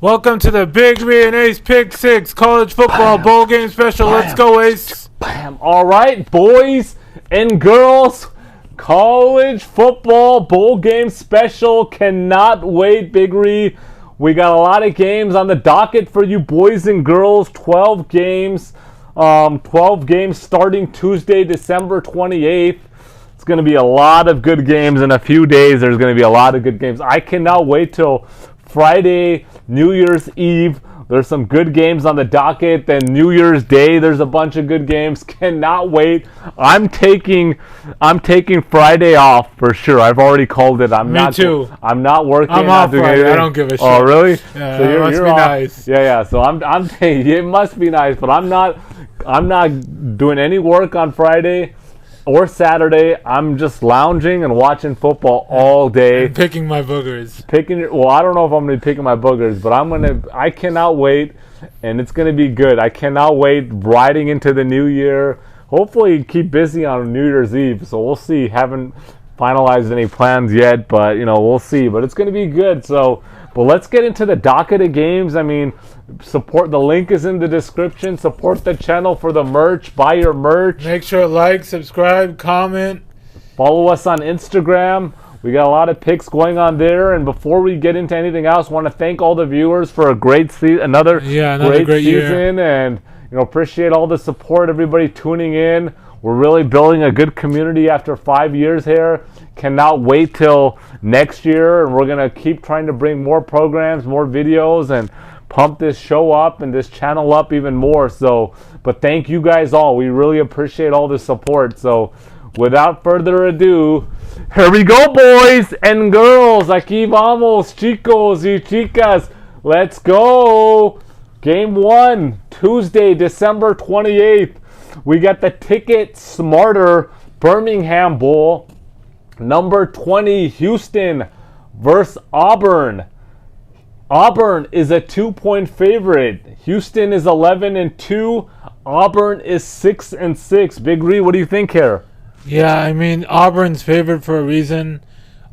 Welcome to the Big Ray and Ace Pick 6 College Football Bowl Game Special. Let's go, Ace. Bam. All right, boys and girls, College Football Bowl Game Special. Cannot wait, Big Ray. We got a lot of games on the docket for you boys and girls. 12 games. 12 games starting Tuesday, December 28th. It's going to be a lot of good games in a few days. There's going to be a lot of good games. I cannot wait till Friday, New Year's Eve. There's some good games on the docket. Then New Year's Day, there's a bunch of good games. Cannot wait. I'm taking Friday off for sure. I've already called it. Me too. I'm not working. I'm off Friday. I don't give a shit. Oh, really? Yeah, so it must be nice. Yeah. So I'm saying it must be nice, but I'm not doing any work on Friday or Saturday. I'm just lounging and watching football all day. And picking my boogers. Well, I don't know if I'm going to be picking my boogers, but I cannot wait, and it's going to be good. I cannot wait riding into the new year. Hopefully keep busy on New Year's Eve, so we'll see. Haven't finalized any plans yet, but we'll see. But it's going to be good. But let's get into the docket of games. I mean, support. The link is in the description. Support the channel for the merch. Buy your merch. Make sure to like, subscribe, comment. Follow us on Instagram. We got a lot of picks going on there. And before we get into anything else, I want to thank all the viewers for a great season, another great season, year. And appreciate all the support. Everybody tuning in. We're really building a good community after 5 years here. Cannot wait till next year, and we're gonna keep trying to bring more programs, more videos, and pump this show up and this channel up even more. But thank you guys all. We really appreciate all the support. So without further ado, here we go, boys and girls. Aquí vamos, chicos y chicas. Let's go. Game 1, Tuesday, December 28th. We got the Ticket Smarter Birmingham Bowl. Number 20, Houston versus Auburn. Auburn is a 2-point favorite. Houston is 11-2. Auburn is 6-6. Big Ree, what do you think here? Yeah, I mean, Auburn's favored for a reason.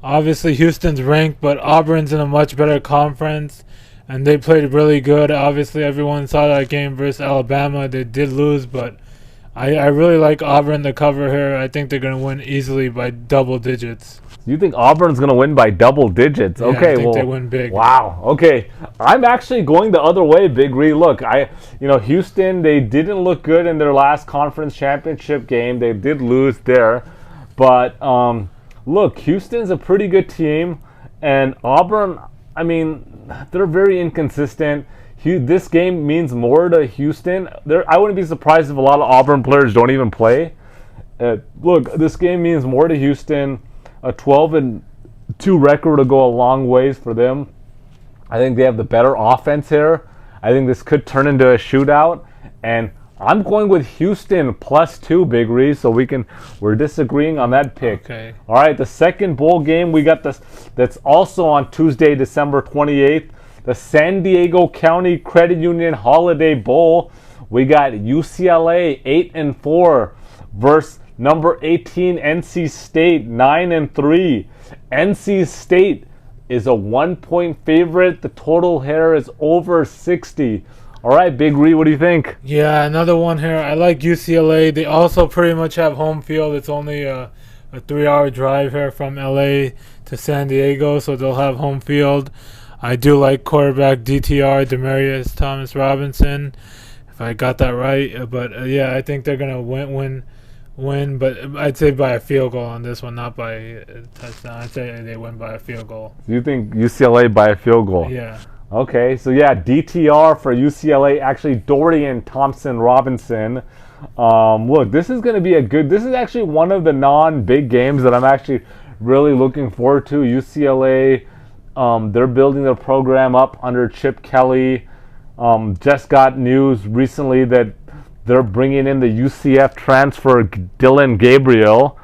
Obviously, Houston's ranked, but Auburn's in a much better conference, and they played really good. Obviously, everyone saw that game versus Alabama. They did lose, but I really like Auburn to cover here. I think they're going to win easily by double digits. You think Auburn's going to win by double digits? Yeah, okay, I think they win big. Wow. Okay, I'm actually going the other way, Big Ree. Look, Houston, they didn't look good in their last conference championship game. They did lose there, but look, Houston's a pretty good team, and Auburn, I mean, they're very inconsistent. This game means more to Houston. I wouldn't be surprised if a lot of Auburn players don't even play. Look, this game means more to Houston. A 12-2 record will go a long ways for them. I think they have the better offense here. I think this could turn into a shootout. And I'm going with Houston +2, Big Ree, so we're disagreeing on that pick. Okay. All right, the second bowl game we got that's also on Tuesday, December 28th. The San Diego County Credit Union Holiday Bowl. We got UCLA 8-4 versus number 18 NC State 9-3. NC State is a 1-point favorite. The total here is over 60. All right, Big Ree, what do you think? Yeah, another one here. I like UCLA. They also pretty much have home field. It's only a 3-hour drive here from LA to San Diego, so they'll have home field. I do like quarterback DTR, Demarius Thomas Robinson, if I got that right. But yeah, I think they're gonna win. But I'd say by a field goal on this one, not by a touchdown. I'd say they win by a field goal. You think UCLA by a field goal? Yeah. Okay, so yeah, DTR for UCLA. Actually, Dorian Thompson Robinson. Look, this is gonna be this is actually one of the non-big games that I'm actually really looking forward to. UCLA. They're building their program up under Chip Kelly. Just got news recently that they're bringing in the UCF transfer Dylan Gabriel.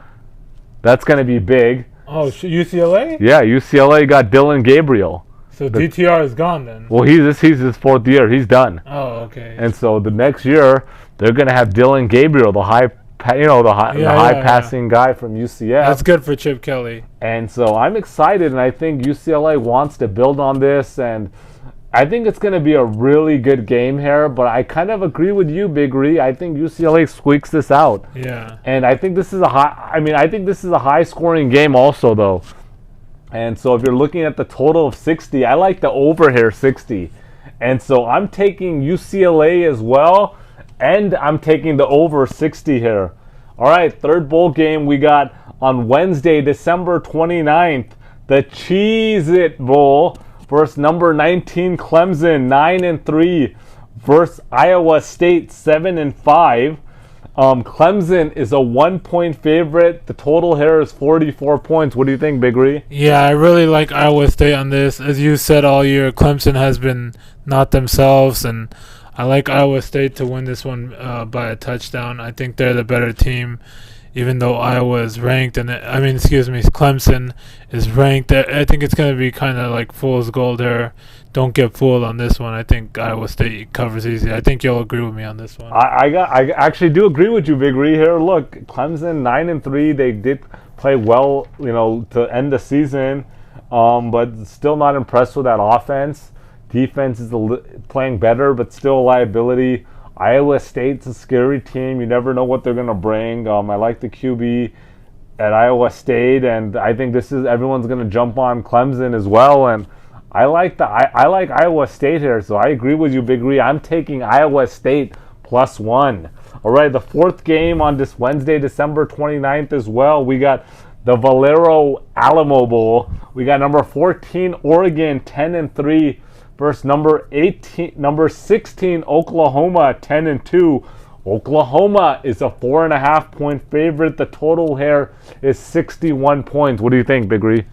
That's going to be big. Oh, UCLA? Yeah, UCLA got Dylan Gabriel. So DTR is gone then? Well, he's his fourth year. He's done. Oh, okay. And so the next year, they're going to have Dylan Gabriel, the high passing guy from UCF. That's good for Chip Kelly. And so I'm excited, and I think UCLA wants to build on this. And I think it's going to be a really good game here, but I kind of agree with you, Big Ree. I think UCLA squeaks this out. Yeah. And I think this is I think this is a high-scoring game also, though. And so if you're looking at the total of 60, I like the over here, 60. And so I'm taking UCLA as well, and I'm taking the over 60 here. All right, third bowl game we got on Wednesday, December 29th, the Cheez-It Bowl versus number 19 Clemson, 9-3, versus Iowa State, 7-5. Clemson is a 1-point favorite. The total here is 44 points. What do you think, Big Ree? Yeah, I really like Iowa State on this. As you said all year, Clemson has been not themselves, and I like Iowa State to win this one by a touchdown. I think they're the better team, even though Iowa is ranked. Clemson is ranked. I think it's going to be kind of like fool's gold here. Don't get fooled on this one. I think Iowa State covers easy. I think you'll agree with me on this one. I actually do agree with you, Big Ree. Here, look, Clemson 9-3. They did play well, to end the season, but still not impressed with that offense. Defense is playing better, but still a liability. Iowa State's a scary team. You never know what they're going to bring. I like the QB at Iowa State, and I think everyone's going to jump on Clemson as well. And I like Iowa State here, so I agree with you, Big Ree. I'm taking Iowa State +1. All right, the fourth game on this Wednesday, December 29th as well. We got the Valero Alamo Bowl. We got number 14 Oregon, 10-3. versus number 16 Oklahoma, 10-2. Oklahoma is a 4.5-point favorite. The total here is 61 points. What do you think, Big Ree?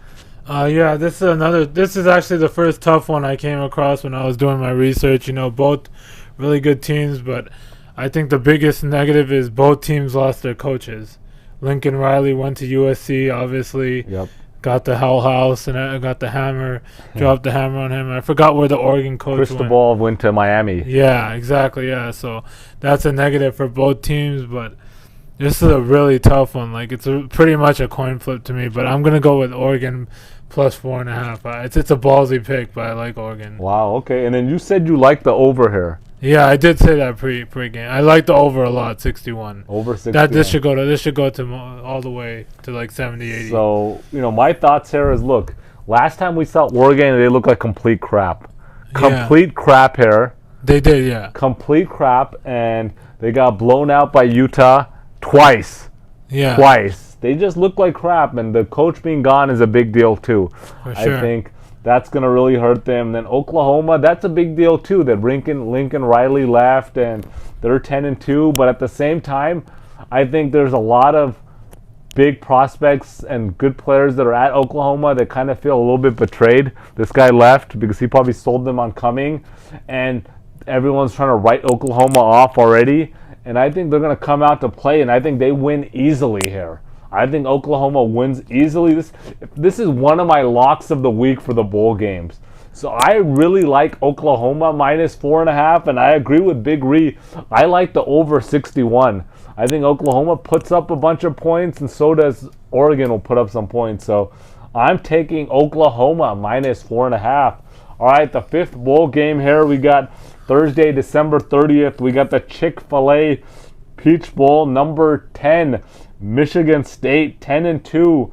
Yeah, this is actually the first tough one I came across when I was doing my research. Both really good teams, but I think the biggest negative is both teams lost their coaches. Lincoln Riley went to USC, obviously. Yep. Got the Hell House, and I got the hammer, dropped the hammer on him. I forgot where the Oregon coach went. Cristobal went to Miami. Yeah, exactly, yeah. So that's a negative for both teams, but this is a really tough one. Like, it's pretty much a coin flip to me, but I'm going to go with Oregon +4.5. It's a ballsy pick, but I like Oregon. Wow, okay. And then you said you like the over here. Yeah, I did say that pre-game. I like the over a lot, 61. Over 61. This should go to all the way to like 70, 80. So, my thoughts here is, look, last time we saw Oregon, they looked like complete crap. Complete crap here. They did, yeah. Complete crap, and they got blown out by Utah twice. Yeah. Twice. They just look like crap, and the coach being gone is a big deal too. For sure. I think that's going to really hurt them. Then Oklahoma, that's a big deal too, that Lincoln Riley left, and they're 10-2. But at the same time, I think there's a lot of big prospects and good players that are at Oklahoma that kind of feel a little bit betrayed. This guy left because he probably sold them on coming, and everyone's trying to write Oklahoma off already. And I think they're going to come out to play, and I think they win easily here. I think Oklahoma wins easily. This is one of my locks of the week for the bowl games. So I really like Oklahoma -4.5, and I agree with Big Ree. I like the over 61. I think Oklahoma puts up a bunch of points, and so does Oregon will put up some points. So I'm taking Oklahoma -4.5. All right, the fifth bowl game here. We got Thursday, December 30th. We got the Chick-fil-A Peach Bowl, number 10. Michigan State 10-2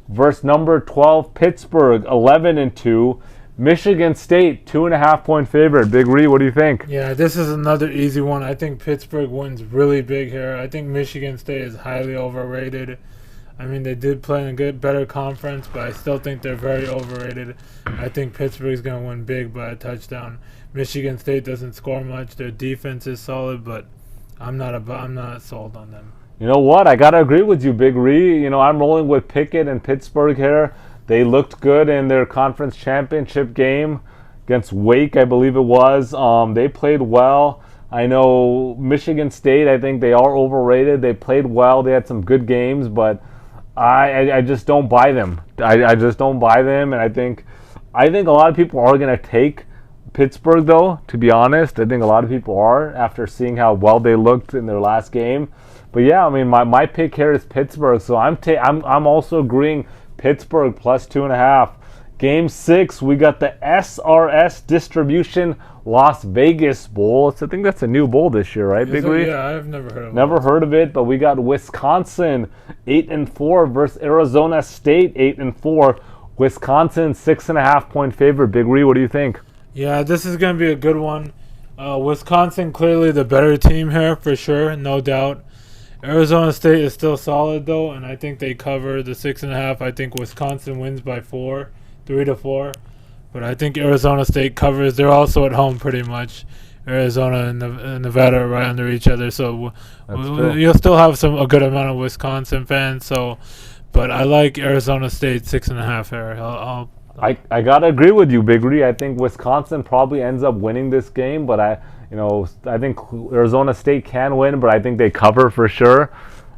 versus number 12 Pittsburgh 11-2. Michigan State 2.5-point favorite. Big Ree, what do you think? Yeah, this is another easy one. I think Pittsburgh wins really big here. I think Michigan State is highly overrated. I mean, they did play in a better conference, but I still think they're very overrated. I think Pittsburgh is going to win big by a touchdown. Michigan State doesn't score much. Their defense is solid, but I'm not sold on them. You know what? I got to agree with you, Big Ree. I'm rolling with Pickett and Pittsburgh here. They looked good in their conference championship game against Wake, I believe it was. They played well. I know Michigan State, I think they are overrated. They played well. They had some good games, but I just don't buy them. I just don't buy them, and I think a lot of people are going to take Pittsburgh, though, to be honest. I think a lot of people are after seeing how well they looked in their last game. But yeah, I mean, my pick here is Pittsburgh, so I'm also agreeing Pittsburgh +2.5. Game 6, we got the SRS Distribution Las Vegas Bowl. I think that's a new bowl this year, right, Big Lee? Yeah, I've never heard of it. Never heard of it, but we got Wisconsin 8-4 versus Arizona State 8-4. Wisconsin 6.5-point favorite. Big Lee, what do you think? Yeah, this is going to be a good one. Wisconsin clearly the better team here for sure, no doubt. Arizona State is still solid though, and I think they cover the 6.5. I think Wisconsin wins by 3-4. But I think Arizona State covers. They're also at home pretty much. Arizona and Nevada are right under each other, so you'll still have a good amount of Wisconsin fans. So, but I like Arizona State 6.5 here. I gotta agree with you, Big Lee. I think Wisconsin probably ends up winning this game, but I think Arizona State can win, but I think they cover for sure.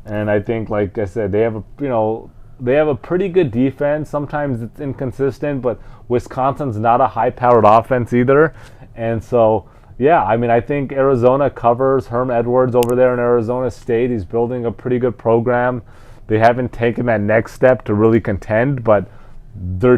And I think, like I said, they have a pretty good defense. Sometimes it's inconsistent, but Wisconsin's not a high-powered offense either. And so, yeah, I mean, I think Arizona covers. Herm Edwards over there in Arizona State, he's building a pretty good program. They haven't taken that next step to really contend, but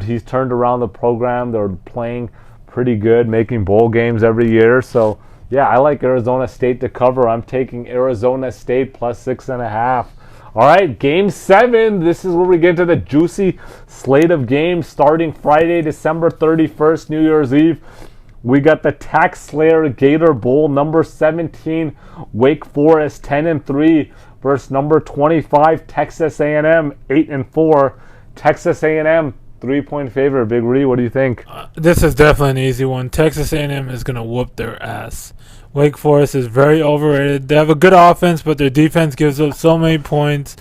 he's turned around the program. They're playing pretty good, making bowl games every year. So, yeah, I like Arizona State to cover. I'm taking Arizona State plus 6.5. All right, Game 7. This is where we get to the juicy slate of games starting Friday, December 31st, New Year's Eve. We got the Tax Slayer Gator Bowl, number 17, Wake Forest 10-3 versus number 25, Texas A&M 8-4. Texas A&M 3-point favorite. Big Ree, what do you think? This is definitely an easy one. Texas A&M is going to whoop their ass. Wake Forest is very overrated. They have a good offense, but their defense gives up so many points.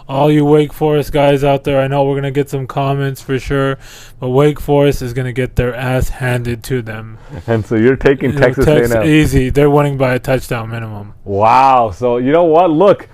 All you Wake Forest guys out there, I know we're going to get some comments for sure, but Wake Forest is going to get their ass handed to them. And so you're taking Texas A&M. Easy. They're winning by a touchdown minimum. Wow. So you know what? Look,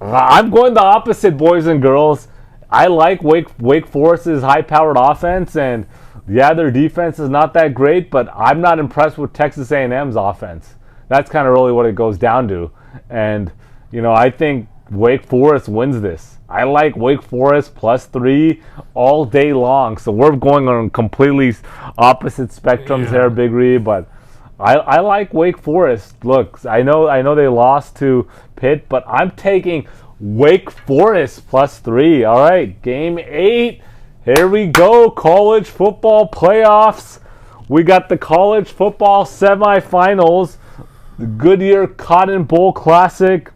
I'm going the opposite, boys and girls. I like Wake Forest's high-powered offense, and yeah, their defense is not that great, but I'm not impressed with Texas A&M's offense. That's kind of really what it goes down to. And, I think Wake Forest wins this. I like Wake Forest plus 3 all day long. So we're going on completely opposite spectrums here, Big Ree, but I like Wake Forest. Look, I know they lost to Pitt, but I'm taking Wake Forest plus 3. All right, Game 8. Here we go. College football playoffs. We got the college football semifinals. The Goodyear Cotton Bowl Classic.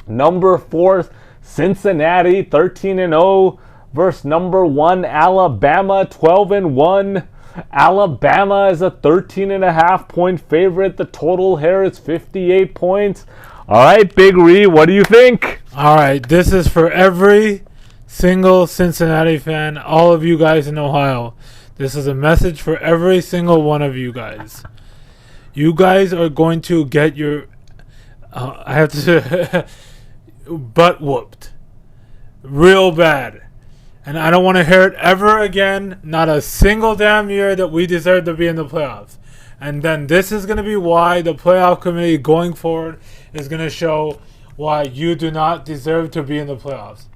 Number 4, Cincinnati 13-0 versus number 1, Alabama 12-1. Alabama is a 13.5-point favorite. The total here is 58 points. All right, Big Ree, what do you think? All right, this is for every single Cincinnati fan, all of you guys in Ohio. This is a message for every single one of you guys. You guys are going to get your butt whooped real bad. And I don't want to hear it ever again. Not a single damn year that we deserve to be in the playoffs. And then this is going to be why the playoff committee going forward is going to show why you do not deserve to be in the playoffs.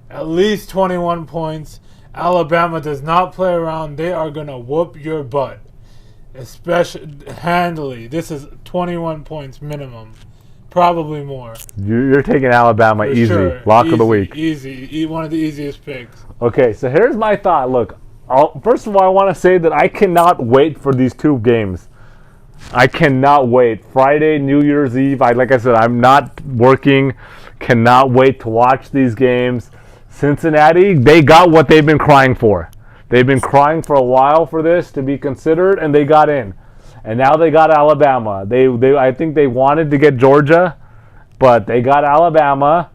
At least 21 points. Alabama does not play around. They are going to whoop your butt. Especially handily. This is 21 points minimum. Probably more. You're taking Alabama for easy. Sure. Lock of the week. Easy. One of the easiest picks. Okay, so here's my thought. Look, first of all, I want to say that I cannot wait for these two games. I cannot wait. Friday, New Year's Eve. Like I said, I'm not working. Cannot wait to watch these games. Cincinnati, they got what they've been crying for. They've been crying for a while for this to be considered, and they got in. And now they got Alabama. I think they wanted to get Georgia, but they got Alabama.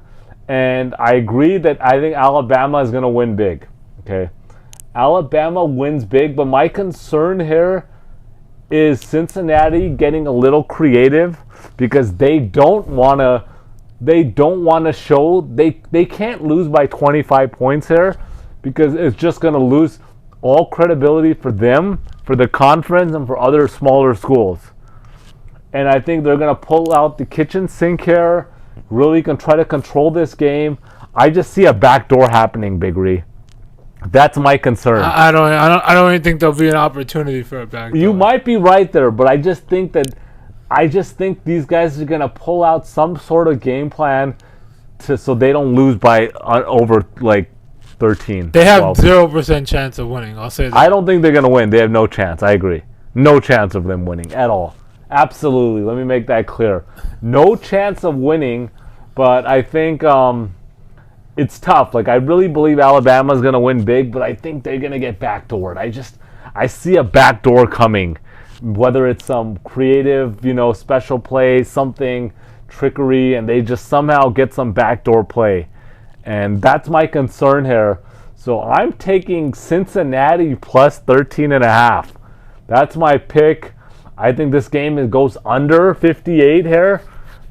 And I agree that I think Alabama is going to win big. Okay, Alabama wins big, but my concern here is Cincinnati getting a little creative because they don't want to show they can't lose by 25 points here because it's just going to lose all credibility for them, for the conference, and for other smaller schools. And I think they're going to pull out the kitchen sink here, really can try to control this game. I just see a backdoor happening, Big Ree. That's my concern. I don't even think there'll be an opportunity for a backdoor. You might be right there, but I just think these guys are gonna pull out some sort of game plan so they don't lose by over like 13. They have 0% chance of winning. I'll say that. I don't think they're gonna win. They have no chance. I agree. No chance of them winning at all. Absolutely. Let me make that clear. No chance of winning, but I think it's tough. Like, I really believe Alabama's going to win big, but I think they're going to get backdoored. I see a backdoor coming, whether it's some creative, special play, something, trickery, and they just somehow get some backdoor play. And that's my concern here. So I'm taking Cincinnati plus 13.5. That's my pick. I think this game goes under 58 here,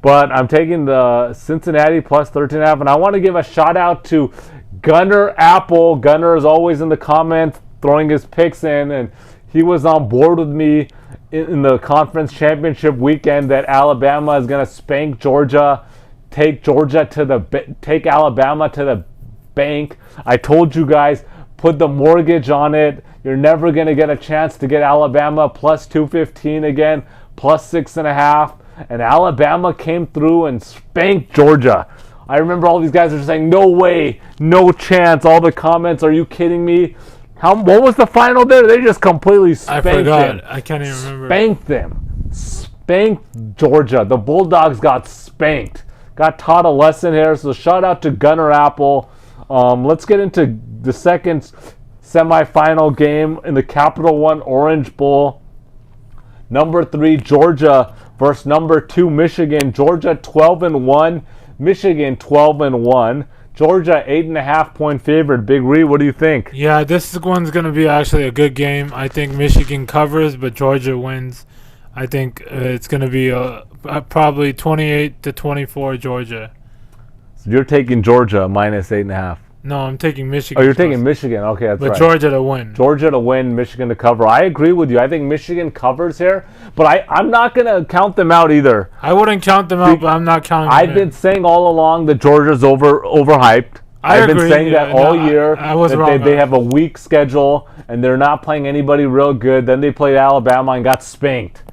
but I'm taking the Cincinnati plus 13.5. And I want to give a shout out to Gunner Apple. Gunner is always in the comments throwing his picks in, and he was on board with me in the conference championship weekend that Alabama is going to spank Georgia, take Alabama to the bank. I told you guys, put the mortgage on it. You're never going to get a chance to get Alabama plus 215 again, plus 6.5. And Alabama came through and spanked Georgia. I remember all these guys are saying, no way, no chance. All the comments, are you kidding me? What was the final there? They just completely spanked them. I forgot. I can't even remember. Spanked them. Spanked Georgia. The Bulldogs got spanked. Got taught a lesson here. So shout out to Gunner Apple. Let's get into the second semifinal game in the Capital One Orange Bowl. Number 3, Georgia versus number 2, Michigan. Georgia 12-1. Michigan 12-1. Georgia 8.5 point favorite. Big Ree, what do you think? Yeah, this one's going to be actually a good game. I think Michigan covers, but Georgia wins. I think it's going to be probably 28-24 Georgia. So you're taking Georgia minus 8.5. No, I'm taking Michigan. Oh, you're taking Michigan. Okay, that's right. But Georgia to win. Georgia to win, Michigan to cover. I agree with you. I think Michigan covers here, but I'm not going to count them out either. I wouldn't count them out, but I'm not counting them I've been saying all along that Georgia's overhyped. I've been saying that all year. I was wrong. They have a weak schedule, and they're not playing anybody real good. Then they played Alabama and got spanked.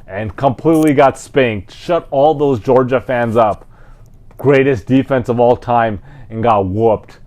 And completely got spanked. Shut all those Georgia fans up. Greatest defense of all time, and got whooped.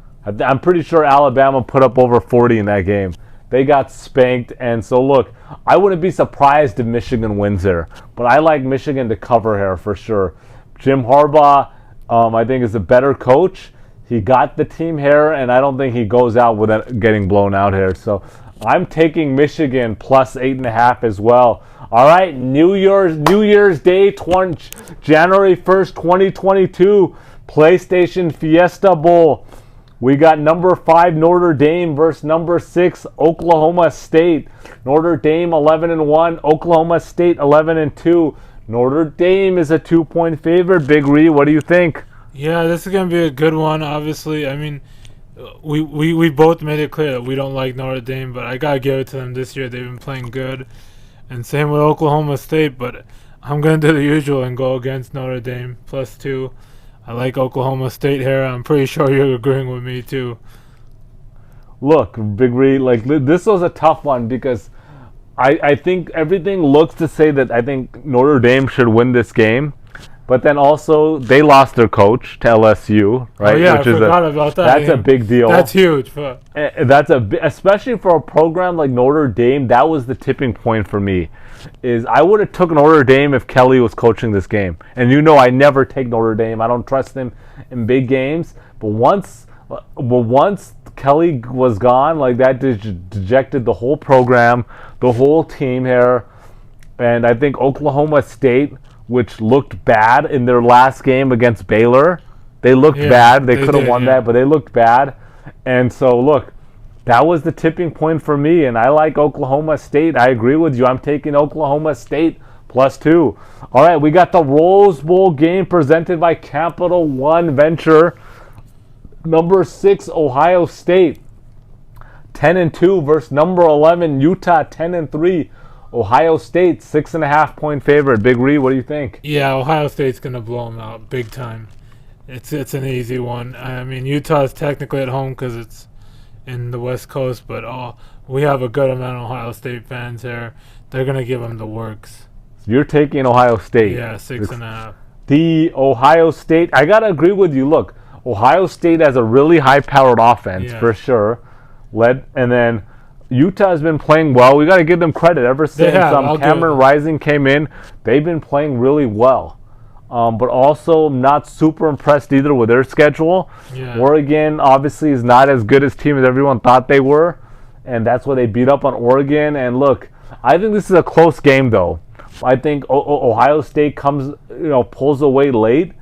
I'm pretty sure Alabama put up over 40 in that game. They got spanked, and so look, I wouldn't be surprised if Michigan wins here, but I like Michigan to cover here for sure. Jim Harbaugh, I think, is a better coach. He got the team here, and I don't think he goes out without getting blown out here. So I'm taking Michigan plus 8.5 as well. All right, New Year's Day, January 1st, 2022, PlayStation Fiesta Bowl. We got number 5 Notre Dame versus number 6 Oklahoma State. Notre Dame 11-1, Oklahoma State 11-2. Notre Dame is a 2-point favorite. Big Ree, what do you think? Yeah, this is gonna be a good one. Obviously, I mean, we both made it clear that we don't like Notre Dame, but I gotta give it to them this year. They've been playing good, and same with Oklahoma State. But I'm gonna do the usual and go against Notre Dame plus 2. I like Oklahoma State here. I'm pretty sure you're agreeing with me too. Look, Big Ree, this was a tough one because I think everything looks to say that I think Notre Dame should win this game. But then also, they lost their coach to LSU, right? Oh, yeah, I forgot about that. That's a big deal. That's huge. Especially for a program like Notre Dame, that was the tipping point for me. I would have took Notre Dame if Kelly was coaching this game. And I never take Notre Dame. I don't trust him in big games. But once Kelly was gone, that dejected the whole program, the whole team here. And I think Oklahoma State, which looked bad in their last game against Baylor. They looked bad. They could have won that, but they looked bad. And so, look, that was the tipping point for me, and I like Oklahoma State. I agree with you. I'm taking Oklahoma State plus 2. All right, we got the Rose Bowl game presented by Capital One Venture. Number 6, Ohio State, 10-2 versus number 11, Utah, 10-3. Ohio State, 6.5 point favorite. Big Ree, what do you think? Yeah, Ohio State's going to blow them out big time. It's an easy one. I mean, Utah's technically at home because in the West Coast, but we have a good amount of Ohio State fans here. They're going to give them the works. You're taking Ohio State. Yeah, 6.5. The Ohio State, I got to agree with you. Look, Ohio State has a really high-powered offense, for sure. And then Utah has been playing well. We got to give them credit. Ever since Cameron Rising came in, they've been playing really well. But also not super impressed either with their schedule. Yeah. Oregon obviously is not as good as team as everyone thought they were, and that's why they beat up on Oregon. And look, I think this is a close game though. I think Ohio State pulls away late.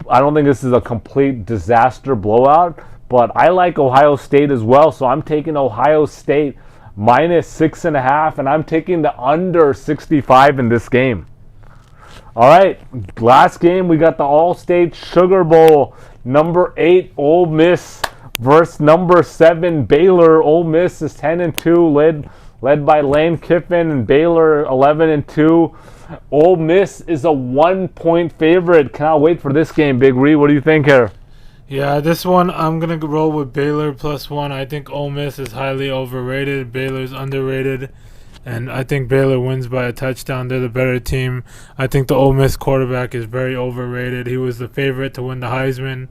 I don't think this is a complete disaster blowout, but I like Ohio State as well, so I'm taking Ohio State -6.5, and I'm taking the under 65 in this game. All right, last game, we got the All-State Sugar Bowl. Number 8, Ole Miss versus number 7, Baylor. Ole Miss is 10-2, led by Lane Kiffin, and Baylor 11-2. Ole Miss is a 1-point favorite. Cannot wait for this game, Big Ree. What do you think here? Yeah, this one I'm going to roll with Baylor +1. I think Ole Miss is highly overrated. Baylor's underrated. And I think Baylor wins by a touchdown. They're the better team. I think the Ole Miss quarterback is very overrated. He was the favorite to win the Heisman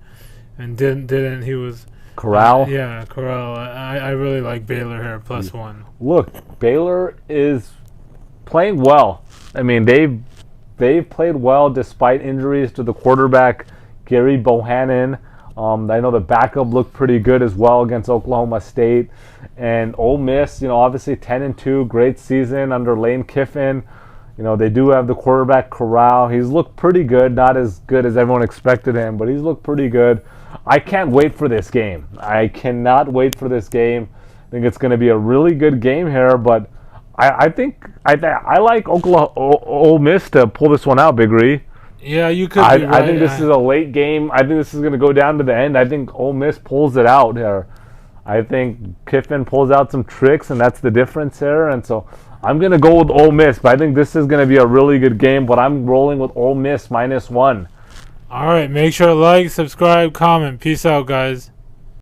and didn't. He was... Corral? Yeah, Corral. I really like Baylor here, +1. Look, Baylor is playing well. I mean, they've played well despite injuries to the quarterback, Gary Bohannon. I know the backup looked pretty good as well against Oklahoma State. And Ole Miss, obviously 10-2, great season under Lane Kiffin. They do have the quarterback Corral. He's looked pretty good, not as good as everyone expected him, but he's looked pretty good. I can't wait for this game. I cannot wait for this game. I think it's going to be a really good game here, but I think I like Ole Miss to pull this one out, Big Ree. Yeah, you could be right. I think this is a late game. I think this is going to go down to the end. I think Ole Miss pulls it out here. I think Kiffin pulls out some tricks, and that's the difference here. And so I'm going to go with Ole Miss, but I think this is going to be a really good game, but I'm rolling with Ole Miss -1. All right, make sure to like, subscribe, comment. Peace out, guys.